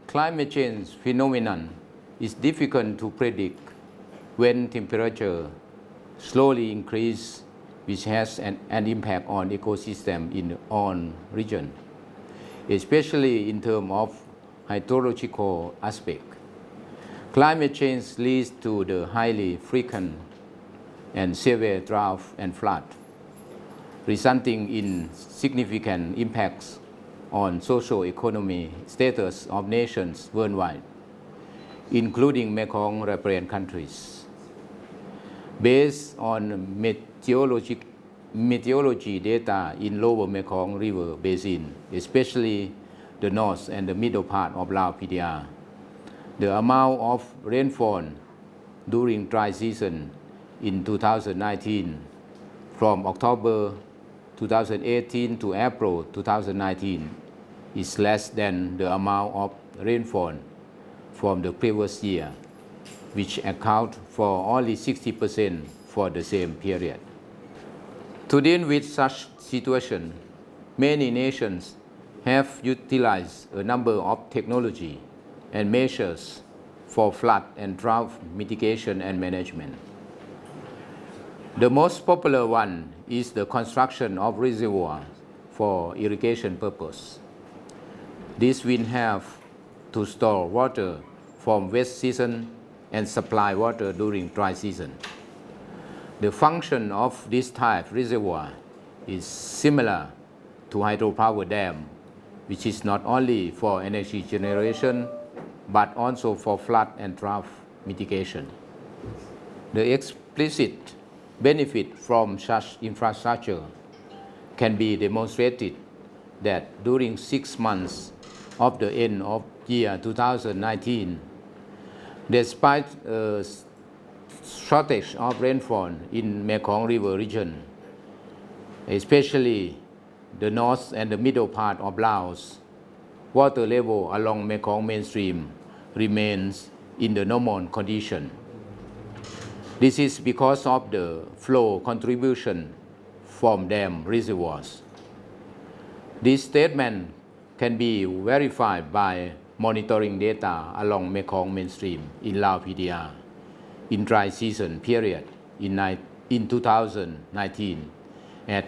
climate change phenomenon is difficult to predict when temperature slowly increase, which has an impact on ecosystem in all region, especially in terms of hydrological aspect. Climate change leads to the highly frequent and severe drought and flood, resulting in significant impacts on socio-economic status of nations worldwide, including Mekong riparian countries. Based on meteorology data in lower Mekong River Basin, especially the north and the middle part of Lao PDR, the amount of rainfall during dry season in 2019 from October 2018 to April 2019 is less than the amount of rainfall from the previous year, which account for only 60% for the same period. To deal with such situation, many nations have utilized a number of technology and measures for flood and drought mitigation and management. The most popular one is the construction of reservoirs for irrigation purpose. This will have to store water from wet season and supply water during dry season. The function of this type reservoir is similar to hydropower dam, which is not only for energy generation but also for flood and drought mitigation. The explicit benefit from such infrastructure can be demonstrated that during 6 months of the end of year 2019, despite a shortage of rainfall in Mekong River region, especially the north and the middle part of Laos, water level along Mekong mainstream remains in the normal condition. This is because of the flow contribution from dam reservoirs. This statement can be verified by monitoring data along Mekong mainstream in Lao PDR in dry season period in 2019 at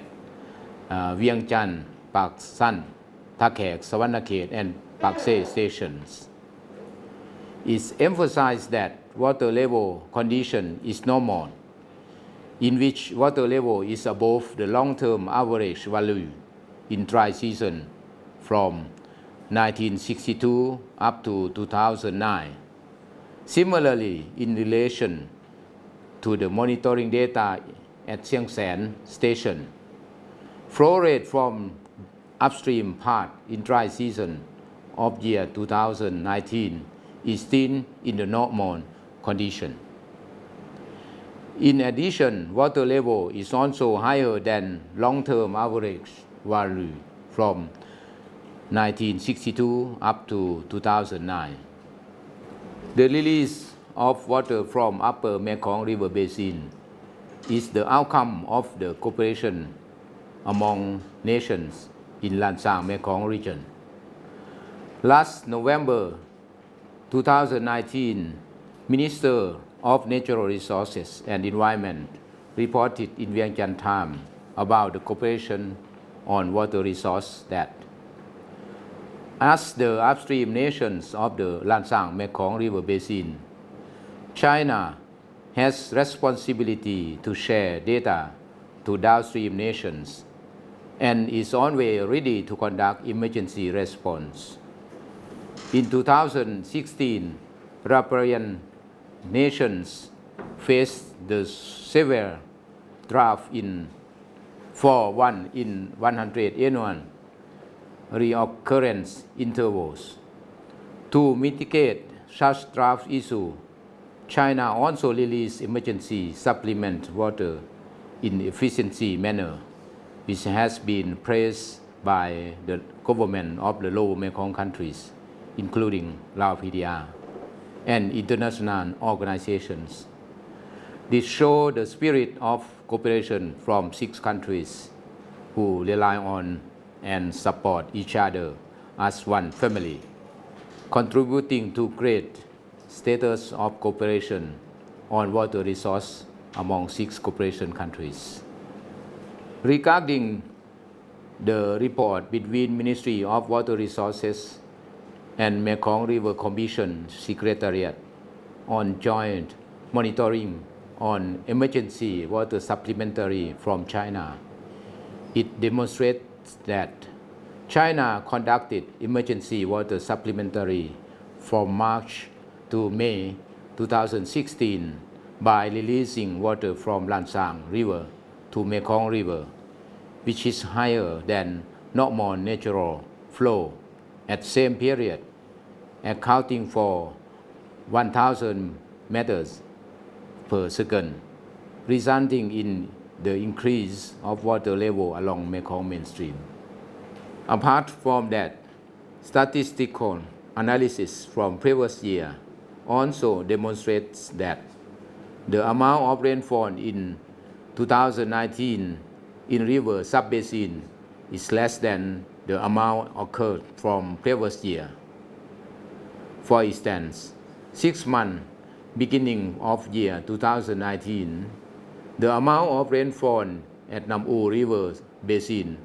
Vieng Chăn, Pak San, Tha Khek, Savannakhet, and Pak Se stations. It's emphasized that water level condition is normal, in which water level is above the long-term average value in dry season from 1962 up to 2009. Similarly, in relation to the monitoring data at Siang San station, flow rate from upstream part in dry season of year 2019 is still in the normal condition. In addition, water level is also higher than long-term average value from 1962 up to 2009. The release of water from upper Mekong River Basin is the outcome of the cooperation among nations in Lansang Mekong region. Last November 2019, Minister of Natural Resources and Environment reported in Vientiane Times about the cooperation on water resource that as the upstream nations of the Lansang Mekong River Basin, China has responsibility to share data to downstream nations and is always ready to conduct emergency response. In 2016, riparian nations faced the severe drought for 1 in 100 annual reoccurrence intervals. To mitigate such drought issue, China also released emergency supplement water in efficiency manner, which has been praised by the government of the lower Mekong countries, including Lao PDR and international organizations. This shows the spirit of cooperation from 6 countries who rely on and support each other as one family. contributing to great status of cooperation on water resource among 6 cooperation countries. Regarding the report between Ministry of Water Resources and Mekong River Commission Secretariat on joint monitoring on emergency water supplementary from China, it demonstrates that China conducted emergency water supplementary from March to May 2016 by releasing water from Lansang River to Mekong River, which is higher than normal natural flow at same period, accounting for 1,000 meters per second, resulting in the increase of water level along Mekong mainstream. Apart from that, statistical analysis from previous year also demonstrates that the amount of rainfall in 2019 in river sub-basin is less than the amount occurred from previous year. For instance, 6 months beginning of year 2019, the amount of rainfall at Nam U River Basin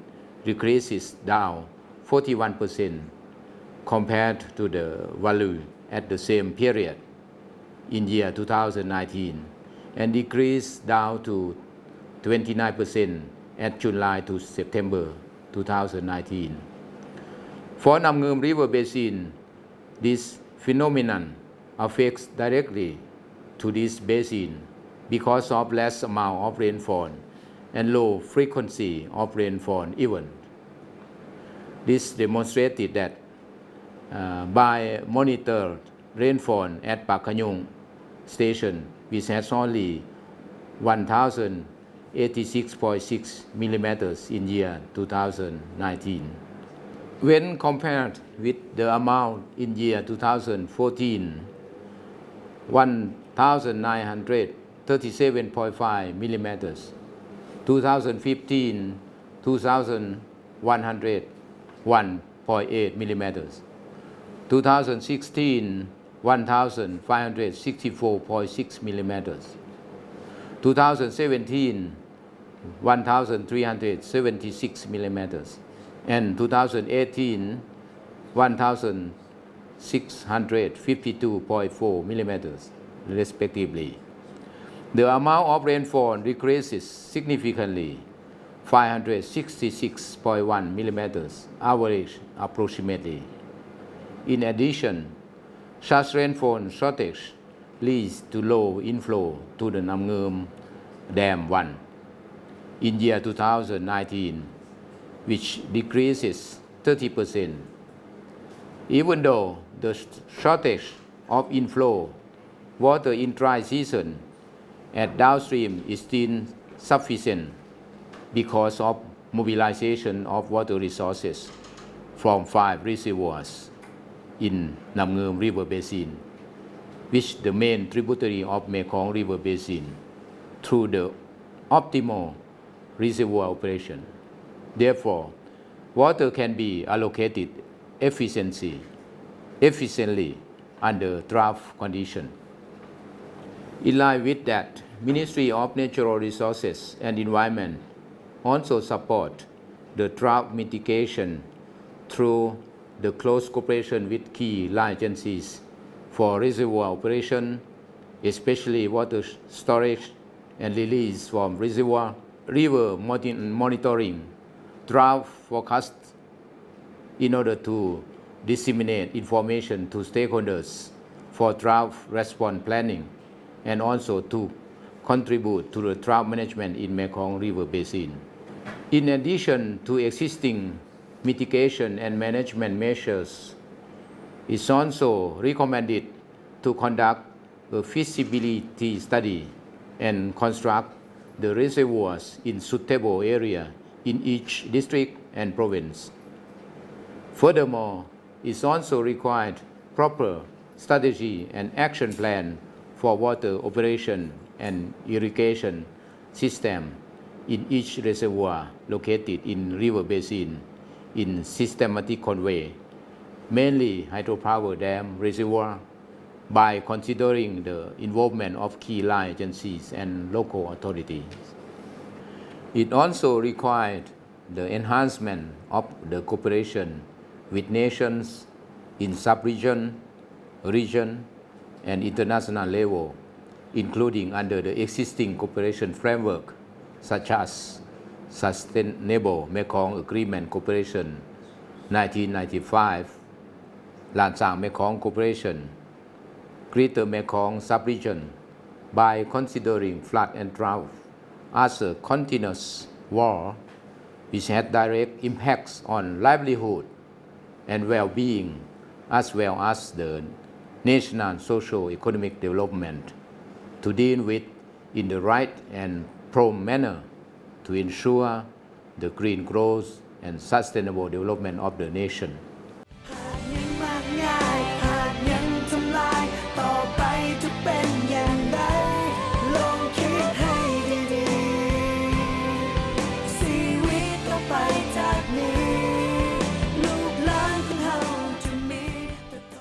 decreases down 41% compared to the value at the same period in year 2019 and decreased down to 29% at July to September 2019. For Nam Ngum River Basin, this phenomenon affects directly to this basin because of less amount of rainfall and low frequency of rainfall event. This demonstrated that by monitored rainfall at Pakanyong station, which has only 1,086.6 millimeters in year 2019. When compared with the amount in year 2014, 1,937.5 millimeters, 2015, 2,101.8 millimeters, 2016, 1,564.6 millimeters, 2017, 1,376 millimeters, and 2018, 1,652.4 millimeters, respectively. The amount of rainfall decreases significantly, 566.1 millimeters, average approximately. In addition, such rainfall shortage leads to low inflow to the Nam Ngum Dam 1 in year 2019, which decreases 30%. Even though the shortage of inflow water in dry season at downstream is still sufficient because of mobilization of water resources from 5 reservoirs in Nam Ngum River Basin, which the main tributary of Mekong River Basin, through the optimal reservoir operation. Therefore, water can be allocated efficiently under drought condition. In line with that, Ministry of Natural Resources and Environment also support the drought mitigation through the close cooperation with key line agencies for reservoir operation, especially water storage and release from reservoir, river monitoring, drought forecast in order to disseminate information to stakeholders for drought response planning and also to contribute to the drought management in Mekong River Basin. In addition to existing mitigation and management measures, it's also recommended to conduct a feasibility study and construct the reservoirs in suitable area in each district and province. Furthermore, it's also required proper strategy and action plan for water operation and irrigation system in each reservoir located in river basin in systematic way mainly hydropower dam reservoir, by considering the involvement of key line agencies and local authorities. It also required the enhancement of the cooperation with nations in sub-region, region, and international level, including under the existing cooperation framework, such as Sustainable Mekong Agreement Cooperation 1995, Lansang Mekong Cooperation, Greater Mekong Sub-region, by considering flood and drought as a continuous war which had direct impacts on livelihood and well-being, as well as the national socio-economic development, to deal with in the right and prompt manner to ensure the green growth and sustainable development of the nation.